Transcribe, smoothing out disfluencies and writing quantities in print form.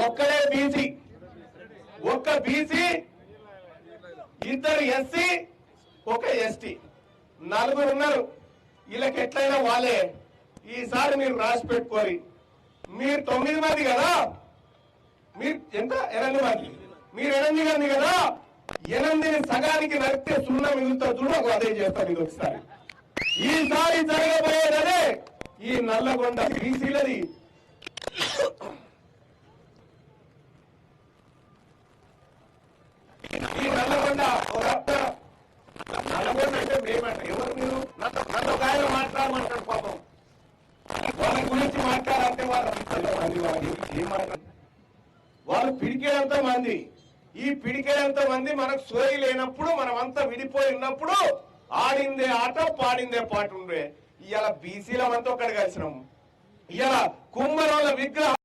ఒక్కడే బీసీ, ఒక్క బీసీ, ఇద్దరు ఎస్సీ, ఒక ఎస్టీ, నలుగురు ఉన్నారు. వీళ్ళకి ఎట్లయినా వాళ్ళే. ఈసారి మీరు రాసి పెట్టుకోరి. మీరు 9 మంది కదా, మీరు ఎంత 8 మంది, మీరు 8 మంది కదా, 8ని సగానికి నడిపితే 0 మిగులుతా చూడ అదే చేస్తారు. ఇది ఒకసారి ఈసారి జరగబోయేదనే ఈ నల్లగొండ బీసీలది. ఈ నల్లగొండ అంటే మేమంట ఎవరు మీరు నన్ను ఒక ఆయన మాట్లాడమంటాడు. పాపం వాళ్ళ గురించి మాట్లాడాలంటే వాళ్ళు ఏం మాట్లాడారు? వాళ్ళు పిడికేంత మంది, ఈ పిడికేంత మంది మనకు సోయి లేనప్పుడు, మనమంతా విడిపోయి ఉన్నప్పుడు ఆడిందే ఆట, పాడిందే పాట ఉండే. ఇవాళ బీసీల మనతో ఒక్కడి కలిసినాము. ఇవాళ కుమ్మరోళ్ళ విగ్రహం